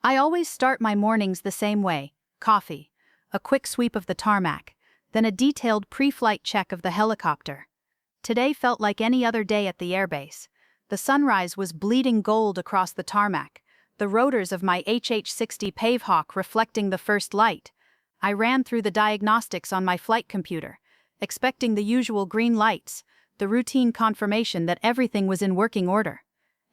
I always start my mornings the same way: coffee, a quick sweep of the tarmac, then a detailed pre-flight check of the helicopter. Today felt like any other day at the airbase. The sunrise was bleeding gold across the tarmac, the rotors of my HH-60 Pavehawk reflecting the first light. I ran through the diagnostics on my flight computer, expecting the usual green lights, the routine confirmation that everything was in working order.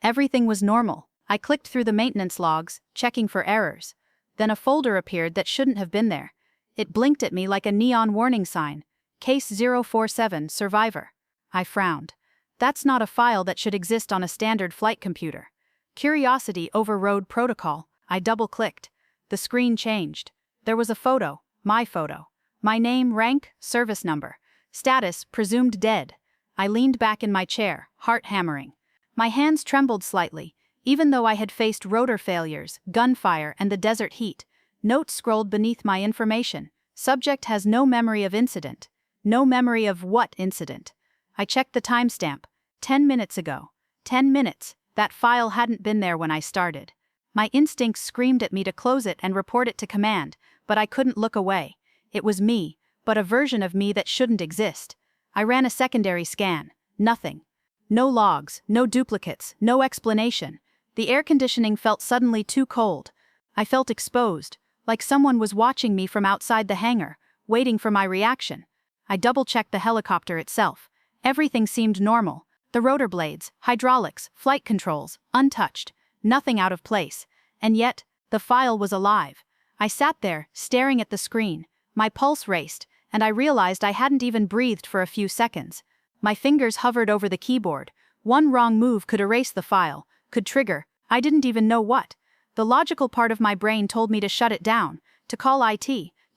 Everything was normal. I clicked through the maintenance logs, checking for errors. Then a folder appeared that shouldn't have been there. It blinked at me like a neon warning sign. Case 047, Survivor. I frowned. That's not a file that should exist on a standard flight computer. Curiosity overrode protocol. I double-clicked. The screen changed. There was a photo, my photo. My name, rank, service number. Status, presumed dead. I leaned back in my chair, heart hammering. My hands trembled slightly, even though I had faced rotor failures, gunfire, and the desert heat. Notes scrolled beneath my information. Subject has no memory of incident. No memory of what incident? I checked the timestamp. 10 minutes ago. 10 minutes. That file hadn't been there when I started. My instincts screamed at me to close it and report it to command, but I couldn't look away. It was me, but a version of me that shouldn't exist. I ran a secondary scan. Nothing. No logs, no duplicates, no explanation. The air conditioning felt suddenly too cold. I felt exposed, like someone was watching me from outside the hangar, waiting for my reaction. I double-checked the helicopter itself. Everything seemed normal. The rotor blades, hydraulics, flight controls, untouched. Nothing out of place. And yet, the file was alive. I sat there, staring at the screen. My pulse raced, and I realized I hadn't even breathed for a few seconds. My fingers hovered over the keyboard. One wrong move could erase the file, could trigger, I didn't even know what. The logical part of my brain told me to shut it down, to call IT,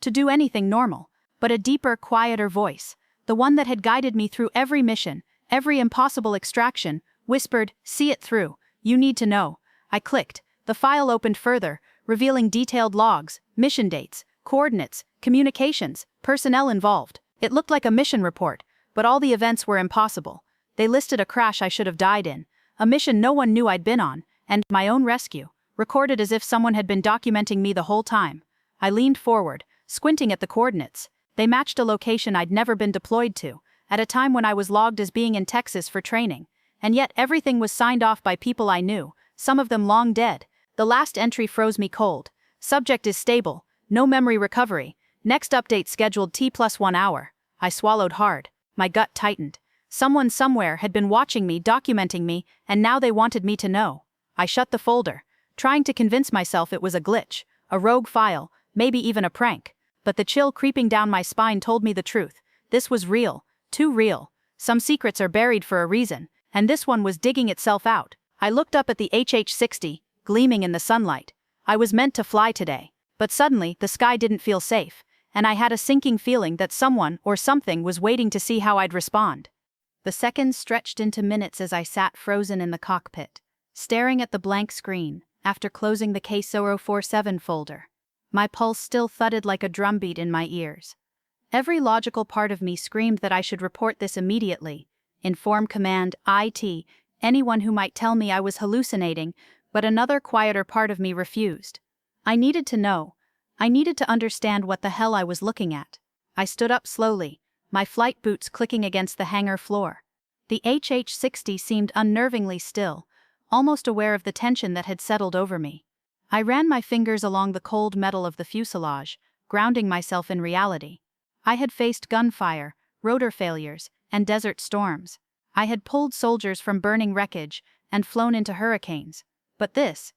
to do anything normal. But a deeper, quieter voice, the one that had guided me through every mission, every impossible extraction, whispered, "See it through. You need to know." I clicked. The file opened further, revealing detailed logs, mission dates, coordinates, communications, personnel involved. It looked like a mission report, but all the events were impossible. They listed a crash I should have died in, a mission no one knew I'd been on, and my own rescue, recorded as if someone had been documenting me the whole time. I leaned forward, squinting at the coordinates. They matched a location I'd never been deployed to, at a time when I was logged as being in Texas for training. And yet everything was signed off by people I knew, some of them long dead. The last entry froze me cold. Subject is stable, no memory recovery. Next update scheduled T+1 hour. I swallowed hard. My gut tightened. Someone somewhere had been watching me, documenting me, and now they wanted me to know. I shut the folder, trying to convince myself it was a glitch, a rogue file, maybe even a prank. But the chill creeping down my spine told me the truth. This was real, too real. Some secrets are buried for a reason, and this one was digging itself out. I looked up at the HH-60, gleaming in the sunlight. I was meant to fly today, but suddenly the sky didn't feel safe, and I had a sinking feeling that someone or something was waiting to see how I'd respond. The seconds stretched into minutes as I sat frozen in the cockpit, staring at the blank screen, after closing the Case 047 folder. My pulse still thudded like a drumbeat in my ears. Every logical part of me screamed that I should report this immediately, inform command, IT, anyone who might tell me I was hallucinating, but another quieter part of me refused. I needed to know. I needed to understand what the hell I was looking at. I stood up slowly, my flight boots clicking against the hangar floor. The HH-60 seemed unnervingly still, almost aware of the tension that had settled over me. I ran my fingers along the cold metal of the fuselage, grounding myself in reality. I had faced gunfire, rotor failures, and desert storms. I had pulled soldiers from burning wreckage and flown into hurricanes. But this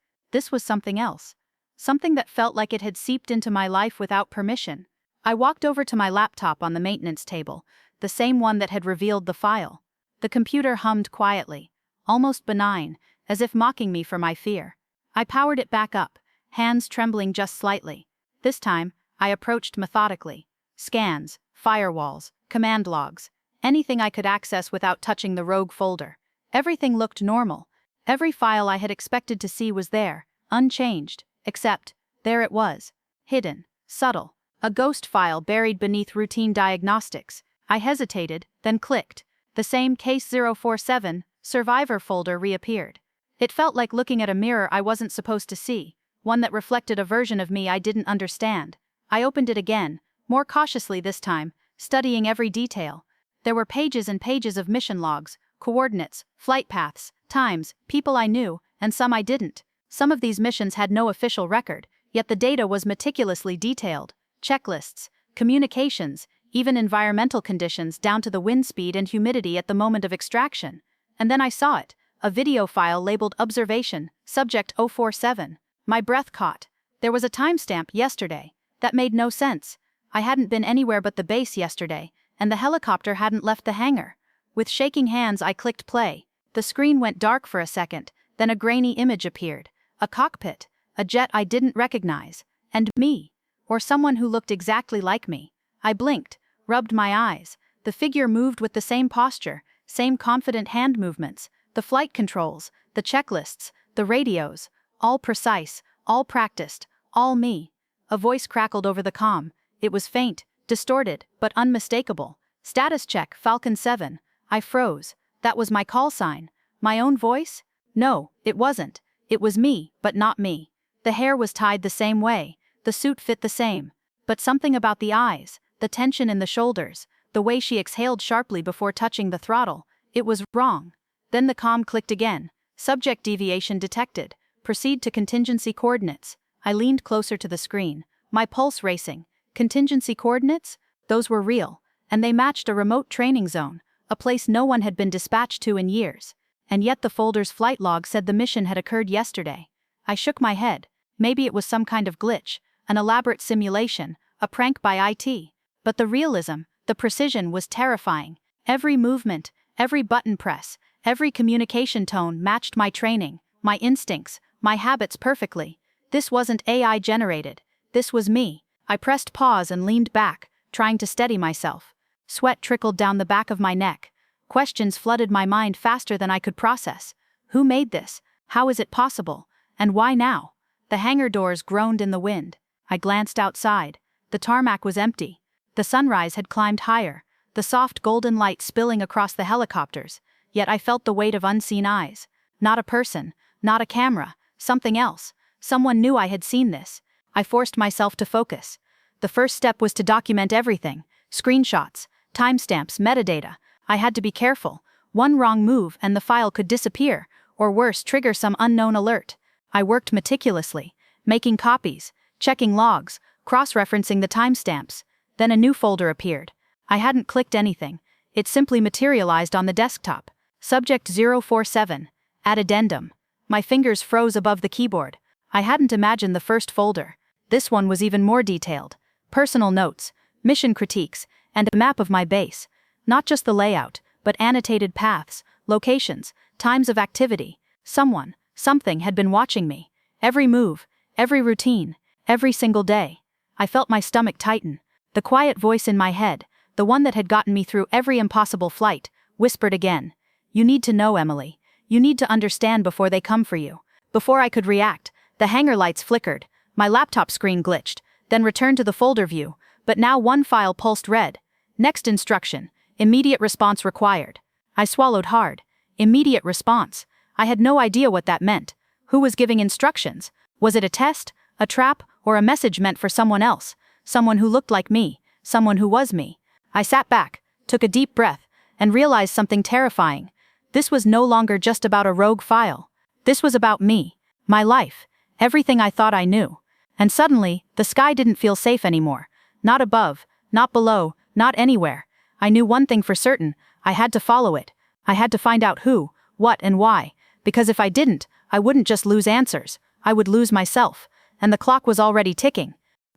was something else. Something that felt like it had seeped into my life without permission. I walked over to my laptop on the maintenance table, the same one that had revealed the file. The computer hummed quietly, almost benign, as if mocking me for my fear. I powered it back up, hands trembling just slightly. This time, I approached methodically. Scans, firewalls, command logs, anything I could access without touching the rogue folder. Everything looked normal. Every file I had expected to see was there, unchanged, except, there it was, hidden, subtle, a ghost file buried beneath routine diagnostics. I hesitated, then clicked. The same Case 047, Survivor folder reappeared. It felt like looking at a mirror I wasn't supposed to see, one that reflected a version of me I didn't understand. I opened it again, more cautiously this time, studying every detail. There were pages and pages of mission logs, coordinates, flight paths, times, people I knew, and some I didn't. Some of these missions had no official record, yet the data was meticulously detailed. Checklists, communications, even environmental conditions down to the wind speed and humidity at the moment of extraction. And then I saw it, a video file labeled Observation, Subject 047. My breath caught. There was a timestamp, yesterday. That made no sense. I hadn't been anywhere but the base yesterday, and the helicopter hadn't left the hangar. With shaking hands I clicked play. The screen went dark for a second, then a grainy image appeared. A cockpit, a jet I didn't recognize, and me, or someone who looked exactly like me. I blinked, rubbed my eyes. The figure moved with the same posture, same confident hand movements, the flight controls, the checklists, the radios, all precise, all practiced, all me. A voice crackled over the comm. It was faint, distorted, but unmistakable. Status check, Falcon 7. I froze. That was my call sign. My own voice? No, it wasn't. It was me, but not me. The hair was tied the same way. The suit fit the same. But something about the eyes, the tension in the shoulders, the way she exhaled sharply before touching the throttle, it was wrong. Then the comm clicked again. Subject deviation detected. Proceed to contingency coordinates. I leaned closer to the screen, my pulse racing. Contingency coordinates? Those were real, and they matched a remote training zone, a place no one had been dispatched to in years. And yet the folder's flight log said the mission had occurred yesterday. I shook my head. Maybe it was some kind of glitch, an elaborate simulation, a prank by IT. But the realism, the precision was terrifying. Every movement, every button press, every communication tone matched my training, my instincts, my habits perfectly. This wasn't AI generated. This was me. I pressed pause and leaned back, trying to steady myself. Sweat trickled down the back of my neck. Questions flooded my mind faster than I could process. Who made this? How is it possible? And why now? The hangar doors groaned in the wind. I glanced outside. The tarmac was empty. The sunrise had climbed higher, the soft golden light spilling across the helicopters. Yet I felt the weight of unseen eyes. Not a person, not a camera, something else. Someone knew I had seen this. I forced myself to focus. The first step was to document everything. Screenshots, timestamps, metadata. I had to be careful. One wrong move and the file could disappear, or worse, trigger some unknown alert. I worked meticulously, making copies, checking logs, cross-referencing the timestamps. Then a new folder appeared. I hadn't clicked anything. It simply materialized on the desktop. Subject 047. Add addendum. My fingers froze above the keyboard. I hadn't imagined the first folder. This one was even more detailed. Personal notes, mission critiques, and a map of my base. Not just the layout, but annotated paths, locations, times of activity. Someone, something had been watching me. Every move, every routine, every single day. I felt my stomach tighten. The quiet voice in my head, the one that had gotten me through every impossible flight, whispered again. You need to know, Emily. You need to understand before they come for you. Before I could react, the hangar lights flickered. My laptop screen glitched, then returned to the folder view, but now one file pulsed red. Next instruction. Immediate response required. I swallowed hard. Immediate response. I had no idea what that meant. Who was giving instructions? Was it a test, a trap, or a message meant for someone else? Someone who looked like me, someone who was me. I sat back, took a deep breath, and realized something terrifying. This was no longer just about a rogue file. This was about me, my life, everything I thought I knew. And suddenly, the sky didn't feel safe anymore. Not above, not below, not anywhere. I knew one thing for certain. I had to follow it. I had to find out who, what, and why. Because if I didn't, I wouldn't just lose answers. I would lose myself. And the clock was already ticking.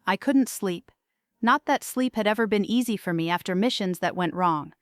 I couldn't sleep. Not that sleep had ever been easy for me after missions that went wrong.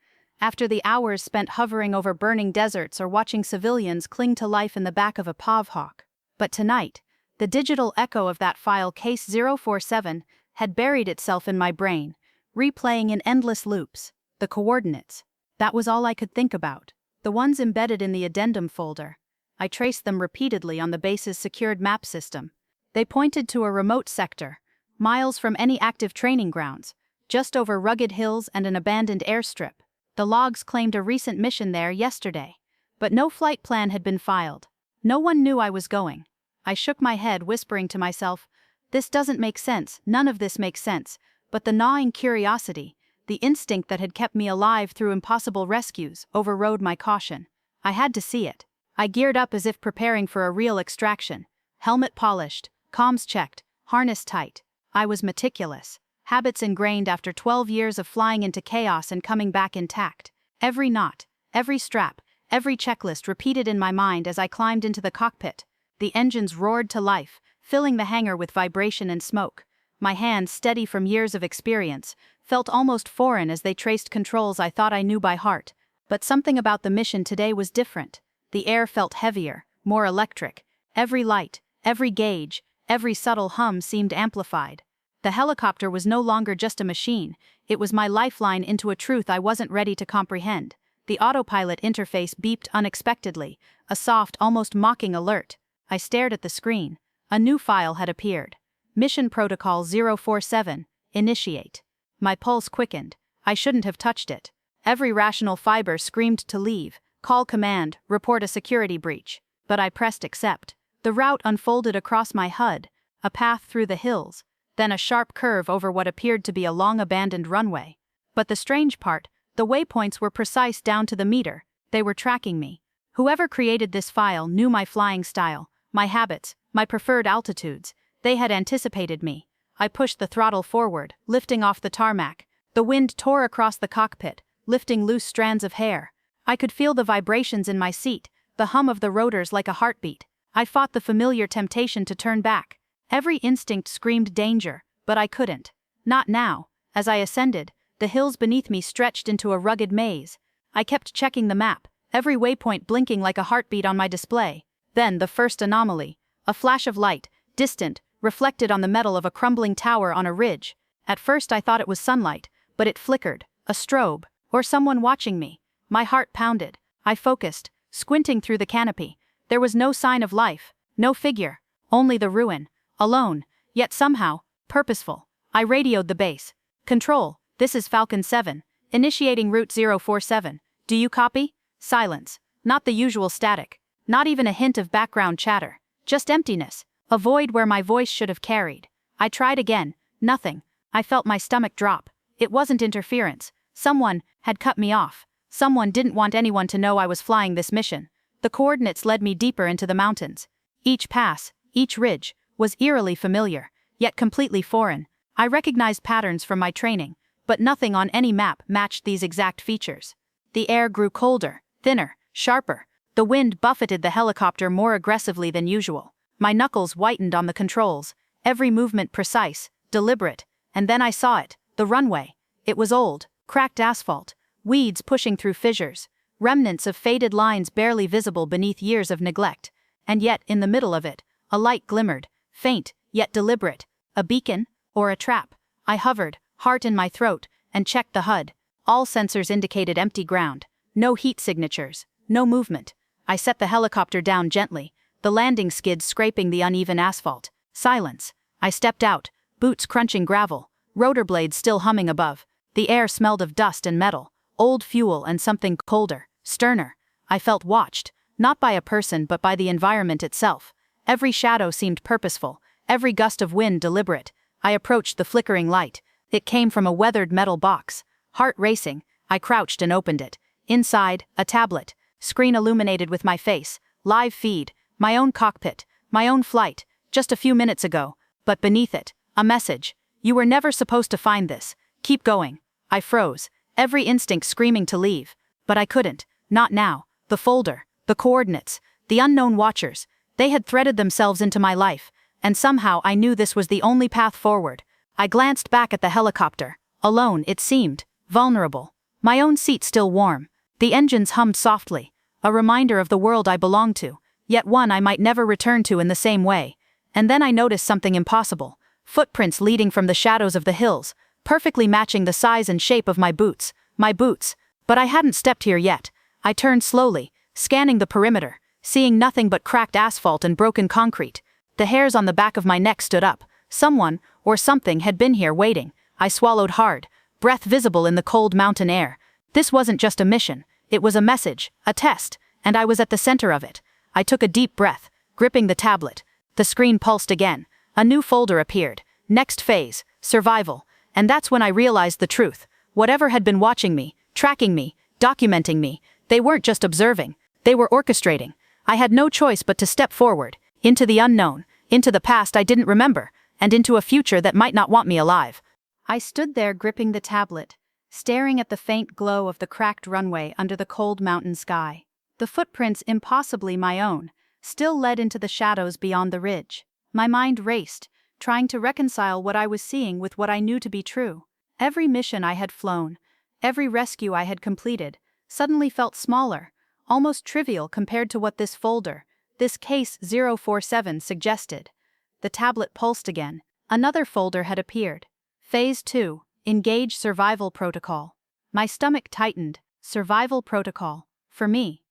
After the hours spent hovering over burning deserts or watching civilians cling to life in the back of a Pavhawk. But tonight, the digital echo of that file case 047 had buried itself in my brain, replaying in endless loops. The coordinates. That was all I could think about. The ones embedded in the addendum folder. I traced them repeatedly on the base's secured map system. They pointed to a remote sector, miles from any active training grounds, just over rugged hills and an abandoned airstrip. The logs claimed a recent mission there yesterday. But no flight plan had been filed. No one knew I was going. I shook my head, whispering to myself, "This doesn't make sense, none of this makes sense," but the gnawing curiosity, the instinct that had kept me alive through impossible rescues, overrode my caution. I had to see it. I geared up as if preparing for a real extraction. Helmet polished, comms checked, harness tight. I was meticulous. Habits ingrained after 12 years of flying into chaos and coming back intact. Every knot, every strap, every checklist repeated in my mind as I climbed into the cockpit. The engines roared to life, filling the hangar with vibration and smoke. My hands, steady from years of experience, felt almost foreign as they traced controls I thought I knew by heart. But something about the mission today was different. The air felt heavier, more electric. Every light, every gauge, every subtle hum seemed amplified. The helicopter was no longer just a machine, it was my lifeline into a truth I wasn't ready to comprehend. The autopilot interface beeped unexpectedly, a soft, almost mocking alert. I stared at the screen. A new file had appeared. Mission Protocol 047, initiate. My pulse quickened. I shouldn't have touched it. Every rational fiber screamed to leave, call command, report a security breach. But I pressed accept. The route unfolded across my HUD, a path through the hills, then a sharp curve over what appeared to be a long-abandoned runway. But the strange part, the waypoints were precise down to the meter. They were tracking me. Whoever created this file knew my flying style, my habits, my preferred altitudes. They had anticipated me. I pushed the throttle forward, lifting off the tarmac. The wind tore across the cockpit, lifting loose strands of hair. I could feel the vibrations in my seat, the hum of the rotors like a heartbeat. I fought the familiar temptation to turn back. Every instinct screamed danger, but I couldn't. Not now. As I ascended, the hills beneath me stretched into a rugged maze. I kept checking the map, every waypoint blinking like a heartbeat on my display. Then the first anomaly. A flash of light, distant, reflected on the metal of a crumbling tower on a ridge. At first I thought it was sunlight, but it flickered, a strobe, or someone watching me. My heart pounded. I focused, squinting through the canopy. There was no sign of life, no figure, only the ruin, alone, yet somehow, purposeful. I radioed the base. "Control, this is Falcon 7, initiating route 047. Do you copy?" Silence. Not the usual static. Not even a hint of background chatter. Just emptiness. A void where my voice should have carried. I tried again. Nothing. I felt my stomach drop. It wasn't interference. Someone had cut me off. Someone didn't want anyone to know I was flying this mission. The coordinates led me deeper into the mountains. Each pass, each ridge, was eerily familiar, yet completely foreign. I recognized patterns from my training, but nothing on any map matched these exact features. The air grew colder, thinner, sharper. The wind buffeted the helicopter more aggressively than usual. My knuckles whitened on the controls, every movement precise, deliberate, and then I saw it, the runway. It was old, cracked asphalt, weeds pushing through fissures, remnants of faded lines barely visible beneath years of neglect, and yet, in the middle of it, a light glimmered, faint, yet deliberate. A beacon, or a trap. I hovered, heart in my throat, and checked the HUD. All sensors indicated empty ground. No heat signatures, no movement. I set the helicopter down gently, the landing skids scraping the uneven asphalt. Silence. I stepped out, boots crunching gravel, rotor blades still humming above. The air smelled of dust and metal, old fuel and something colder, sterner. I felt watched, not by a person but by the environment itself. Every shadow seemed purposeful, every gust of wind deliberate. I approached the flickering light. It came from a weathered metal box. Heart racing, I crouched and opened it. Inside, a tablet, screen illuminated with my face, live feed, my own cockpit, my own flight, just a few minutes ago. But beneath it, a message. "You were never supposed to find this. Keep going." I froze, every instinct screaming to leave. But I couldn't, not now. The folder, the coordinates, the unknown watchers, they had threaded themselves into my life, and somehow I knew this was the only path forward. I glanced back at the helicopter. Alone, it seemed, vulnerable. My own seat still warm. The engines hummed softly, a reminder of the world I belonged to, yet one I might never return to in the same way. And then I noticed something impossible. Footprints leading from the shadows of the hills, perfectly matching the size and shape of my boots. My boots. But I hadn't stepped here yet. I turned slowly, scanning the perimeter, seeing nothing but cracked asphalt and broken concrete. The hairs on the back of my neck stood up. Someone, or something, had been here waiting. I swallowed hard, breath visible in the cold mountain air. This wasn't just a mission. It was a message, a test, and I was at the center of it. I took a deep breath, gripping the tablet. The screen pulsed again. A new folder appeared. Next phase, survival. And that's when I realized the truth. Whatever had been watching me, tracking me, documenting me, they weren't just observing. They were orchestrating. I had no choice but to step forward, into the unknown, into the past I didn't remember, and into a future that might not want me alive. I stood there gripping the tablet, staring at the faint glow of the cracked runway under the cold mountain sky. The footprints, impossibly my own, still led into the shadows beyond the ridge. My mind raced, trying to reconcile what I was seeing with what I knew to be true. Every mission I had flown, every rescue I had completed, suddenly felt smaller, almost trivial compared to what this folder, this case 047 suggested. The tablet pulsed again. Another folder had appeared. Phase 2, Engage Survival Protocol. My stomach tightened. Survival Protocol. For me.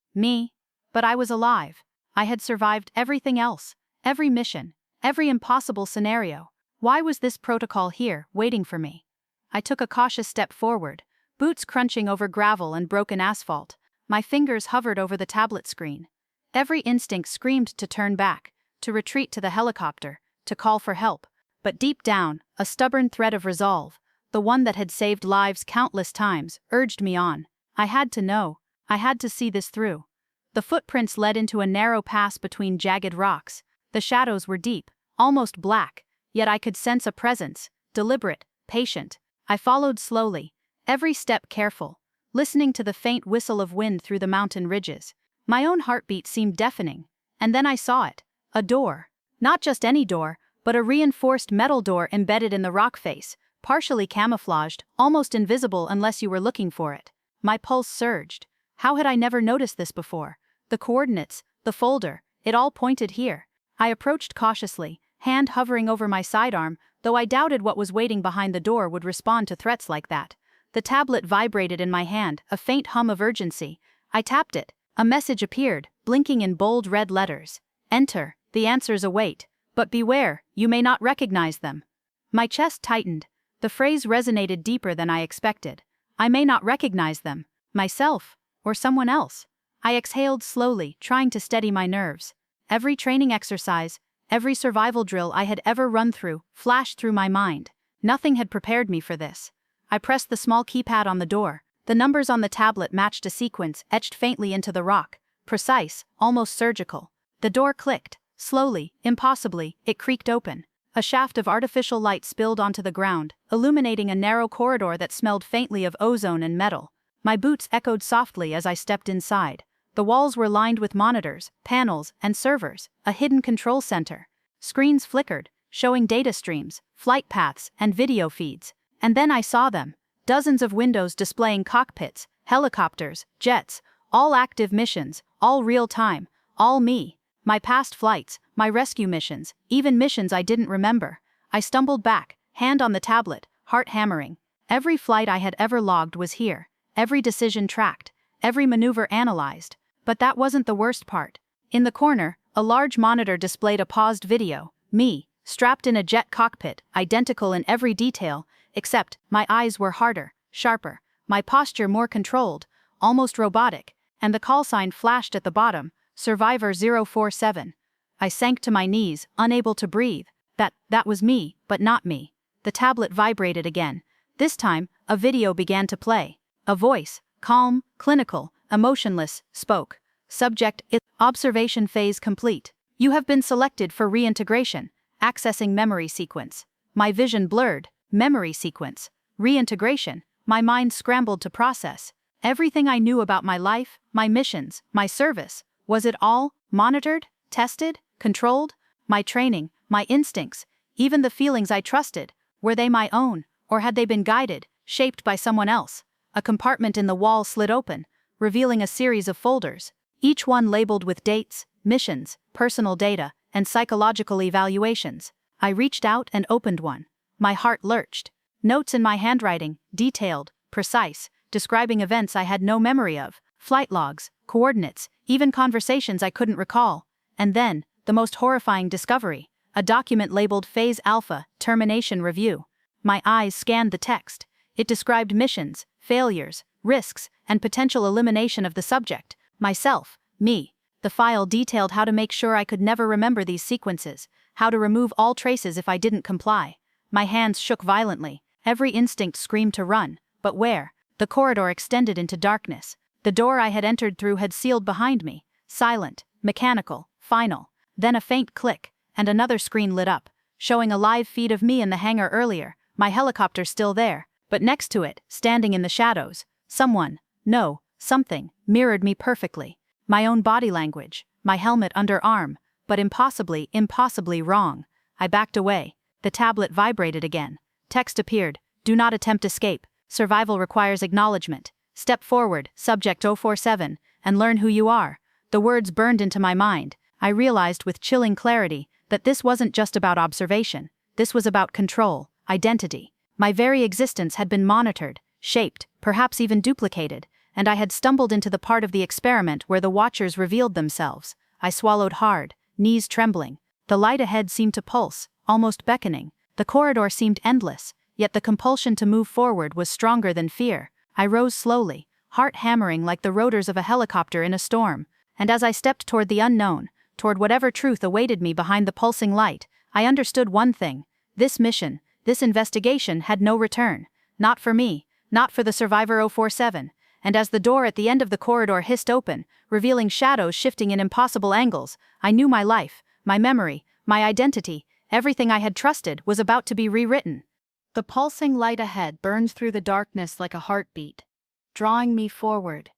But I was alive. I had survived everything else. Every mission. Every impossible scenario. Why was this protocol here, waiting for me? I took a cautious step forward, boots crunching over gravel and broken asphalt. My fingers hovered over the tablet screen. Every instinct screamed to turn back, to retreat to the helicopter, to call for help. But deep down, a stubborn thread of resolve, the one that had saved lives countless times, urged me on. I had to know. I had to see this through. The footprints led into a narrow pass between jagged rocks. The shadows were deep, almost black, yet I could sense a presence, deliberate, patient. I followed slowly, every step careful, listening to the faint whistle of wind through the mountain ridges. My own heartbeat seemed deafening, and then I saw it. A door. Not just any door, but a reinforced metal door embedded in the rock face, partially camouflaged, almost invisible unless you were looking for it. My pulse surged. How had I never noticed this before? The coordinates, the folder, it all pointed here. I approached cautiously, hand hovering over my sidearm, though I doubted what was waiting behind the door would respond to threats like that. The tablet vibrated in my hand, a faint hum of urgency. I tapped it. A message appeared, blinking in bold red letters. Enter, the answers await. But beware, you may not recognize them. My chest tightened. The phrase resonated deeper than I expected. I may not recognize them. Myself. Or someone else. I exhaled slowly, trying to steady my nerves. Every training exercise, every survival drill I had ever run through, flashed through my mind. Nothing had prepared me for this. I pressed the small keypad on the door. The numbers on the tablet matched a sequence etched faintly into the rock. Precise, almost surgical. The door clicked. Slowly, impossibly, it creaked open. A shaft of artificial light spilled onto the ground, illuminating a narrow corridor that smelled faintly of ozone and metal. My boots echoed softly as I stepped inside. The walls were lined with monitors, panels, and servers, a hidden control center. Screens flickered, showing data streams, flight paths, and video feeds. And then I saw them. Dozens of windows displaying cockpits, helicopters, jets, all active missions, all real-time, all me. My past flights, my rescue missions, even missions I didn't remember. I stumbled back, hand on the tablet, heart hammering. Every flight I had ever logged was here, every decision tracked, every maneuver analyzed. But that wasn't the worst part. In the corner, a large monitor displayed a paused video, me, strapped in a jet cockpit, identical in every detail, except my eyes were harder, sharper, my posture more controlled, almost robotic, and the call sign flashed at the bottom, Survivor 047. I sank to my knees, unable to breathe. That was me, but not me. The tablet vibrated again. This time, a video began to play. A voice, calm, clinical, emotionless, spoke. Subject, observation phase complete. You have been selected for reintegration. Accessing memory sequence. My vision blurred. Memory sequence. Reintegration. My mind scrambled to process. Everything I knew about my life, my missions, my service. Was it all monitored, tested, controlled? My training, my instincts, even the feelings I trusted, were they my own, or had they been guided, shaped by someone else? A compartment in the wall slid open, revealing a series of folders, each one labeled with dates, missions, personal data, and psychological evaluations. I reached out and opened one. My heart lurched. Notes in my handwriting, detailed, precise, describing events I had no memory of, flight logs, coordinates, even conversations I couldn't recall. And then, the most horrifying discovery, a document labeled Phase Alpha, Termination Review. My eyes scanned the text. It described missions, failures, risks, and potential elimination of the subject, myself, me. The file detailed how to make sure I could never remember these sequences, how to remove all traces if I didn't comply. My hands shook violently, every instinct screamed to run, but where? The corridor extended into darkness. The door I had entered through had sealed behind me, silent, mechanical, final. Then a faint click, and another screen lit up, showing a live feed of me in the hangar earlier, my helicopter still there, but next to it, standing in the shadows, someone, no, something, mirrored me perfectly. My own body language, my helmet under arm, but impossibly wrong. I backed away. The tablet vibrated again. Text appeared, do not attempt escape, survival requires acknowledgement. Step forward, subject 047, and learn who you are. The words burned into my mind. I realized with chilling clarity that this wasn't just about observation. This was about control, identity. My very existence had been monitored, shaped, perhaps even duplicated, and I had stumbled into the part of the experiment where the watchers revealed themselves. I swallowed hard, knees trembling. The light ahead seemed to pulse, almost beckoning. The corridor seemed endless, yet the compulsion to move forward was stronger than fear. I rose slowly, heart hammering like the rotors of a helicopter in a storm, and as I stepped toward the unknown, toward whatever truth awaited me behind the pulsing light, I understood one thing. This mission, this investigation had no return. Not for me, not for the Survivor 047. And as the door at the end of the corridor hissed open, revealing shadows shifting in impossible angles, I knew my life, my memory, my identity, everything I had trusted was about to be rewritten. The pulsing light ahead burned through the darkness like a heartbeat, drawing me forward.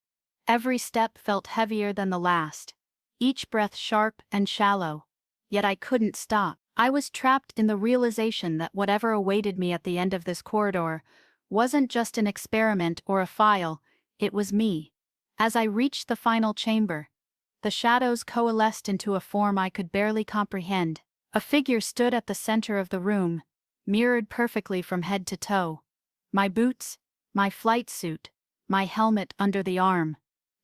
Every step felt heavier than the last, each breath sharp and shallow. Yet I couldn't stop. I was trapped in the realization that whatever awaited me at the end of this corridor wasn't just an experiment or a file, it was me. As I reached the final chamber, the shadows coalesced into a form I could barely comprehend. A figure stood at the center of the room, mirrored perfectly from head to toe. My boots, my flight suit, my helmet under the arm.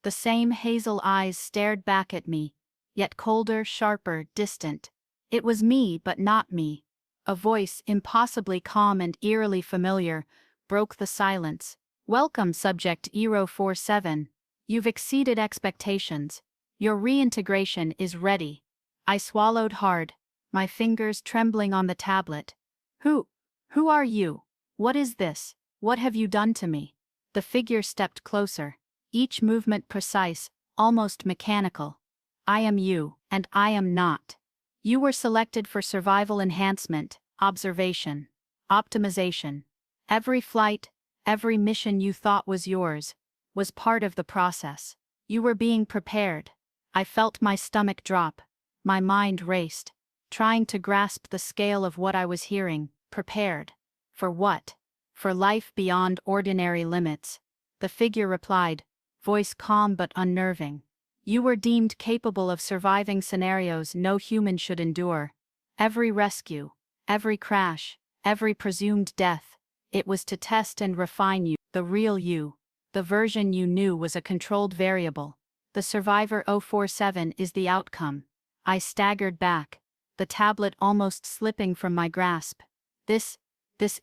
The same hazel eyes stared back at me, yet colder, sharper, distant. It was me, but not me. A voice, impossibly calm and eerily familiar, broke the silence. Welcome, Subject 047. You've exceeded expectations. Your reintegration is ready. I swallowed hard, my fingers trembling on the tablet. Who are you? What is this? What have you done to me? The figure stepped closer, each movement precise, almost mechanical. I am you, and I am not. You were selected for survival enhancement, observation, optimization. Every flight, every mission you thought was yours, was part of the process. You were being prepared. I felt my stomach drop, my mind raced, trying to grasp the scale of what I was hearing. Prepared. For what? For life beyond ordinary limits. The figure replied, voice calm but unnerving. You were deemed capable of surviving scenarios no human should endure. Every rescue, every crash, every presumed death, it was to test and refine you, the real you. The version you knew was a controlled variable. The Survivor 047 is the outcome. I staggered back, the tablet almost slipping from my grasp. This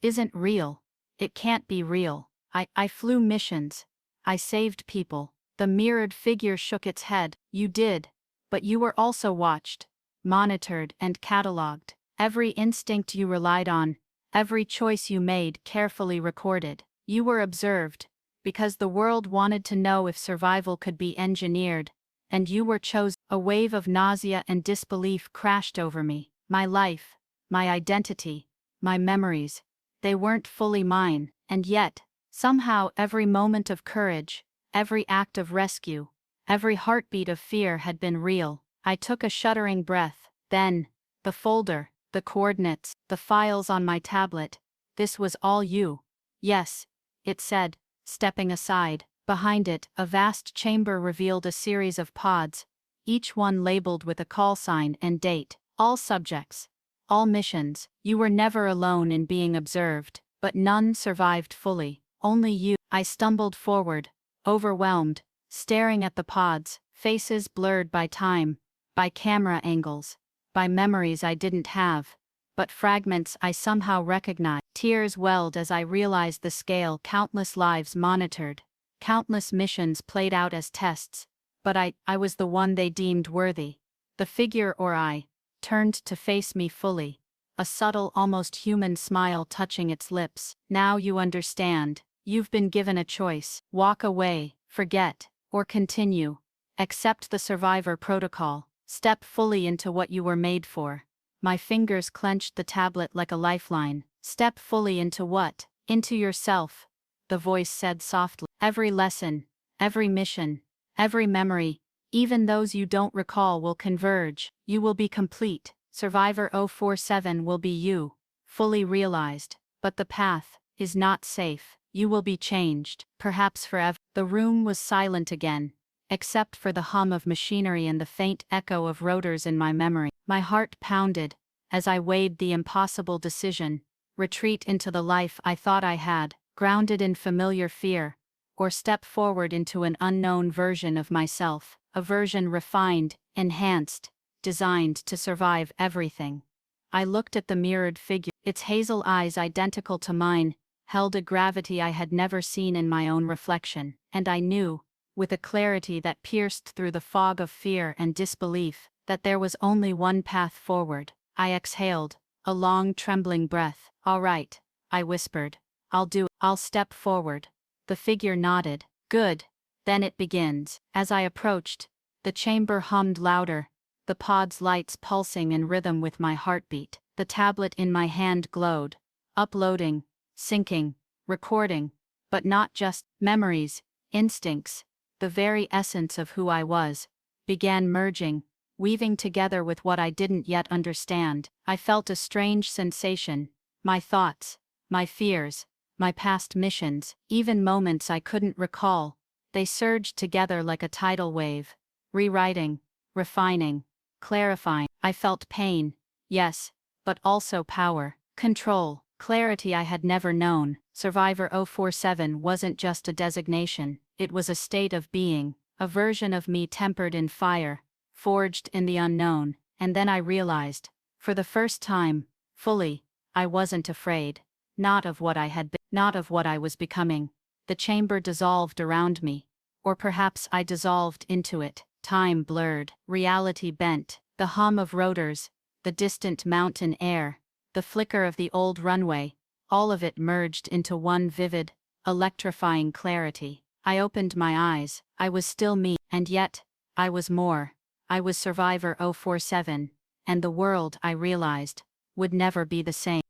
isn't real. It can't be real. I flew missions. I saved people. The mirrored figure shook its head. You did. But you were also watched, monitored and catalogued. Every instinct you relied on, every choice you made carefully recorded. You were observed, because the world wanted to know if survival could be engineered, and you were chosen. A wave of nausea and disbelief crashed over me. My life, my identity, my memories, they weren't fully mine, and yet, somehow every moment of courage, every act of rescue, every heartbeat of fear had been real. I took a shuddering breath. Then, the folder, the coordinates, the files on my tablet. This was all you. Yes, it said, stepping aside. Behind it, a vast chamber revealed a series of pods, each one labeled with a call sign and date. All subjects, all missions. You were never alone in being observed, but none survived fully. Only you. I stumbled forward, overwhelmed, staring at the pods, faces blurred by time, by camera angles, by memories I didn't have, but fragments I somehow recognized. Tears welled as I realized the scale. Countless lives monitored, countless missions played out as tests, But I was the one they deemed worthy. The figure or I turned to face me fully, a subtle, almost human smile touching its lips. Now you understand. You've been given a choice. Walk away, forget, or continue. Accept the survivor protocol. Step fully into what you were made for. My fingers clenched the tablet like a lifeline. Step fully into what? Into yourself, the voice said softly. Every lesson, every mission, every memory, even those you don't recall will converge. You will be complete. Survivor 047 will be you, fully realized. But the path is not safe. You will be changed, perhaps forever. The room was silent again, except for the hum of machinery and the faint echo of rotors in my memory. My heart pounded as I weighed the impossible decision: retreat into the life I thought I had, grounded in familiar fear, or step forward into an unknown version of myself, a version refined, enhanced, designed to survive everything. I looked at the mirrored figure. Its hazel eyes, identical to mine, held a gravity I had never seen in my own reflection, and I knew, with a clarity that pierced through the fog of fear and disbelief, that there was only one path forward. I exhaled, a long, trembling breath. "All right," I whispered. "I'll do it. I'll step forward." The figure nodded. "Good. Then it begins." As I approached, the chamber hummed louder, the pod's lights pulsing in rhythm with my heartbeat. The tablet in my hand glowed, uploading, syncing, recording, but not just memories, instincts, the very essence of who I was, began merging, weaving together with what I didn't yet understand. I felt a strange sensation, my thoughts, my fears, my past missions, even moments I couldn't recall. They surged together like a tidal wave, rewriting, refining, clarifying. I felt pain, yes, but also power, control, clarity I had never known. Survivor 047 wasn't just a designation, it was a state of being, a version of me tempered in fire, forged in the unknown. And then I realized, for the first time, fully, I wasn't afraid. Not of what I had been, not of what I was becoming. The chamber dissolved around me, or perhaps I dissolved into it. Time blurred, reality bent, the hum of rotors, the distant mountain air, the flicker of the old runway, all of it merged into one vivid, electrifying clarity. I opened my eyes. I was still me, and yet, I was more. I was Survivor 047, and the world, I realized, would never be the same.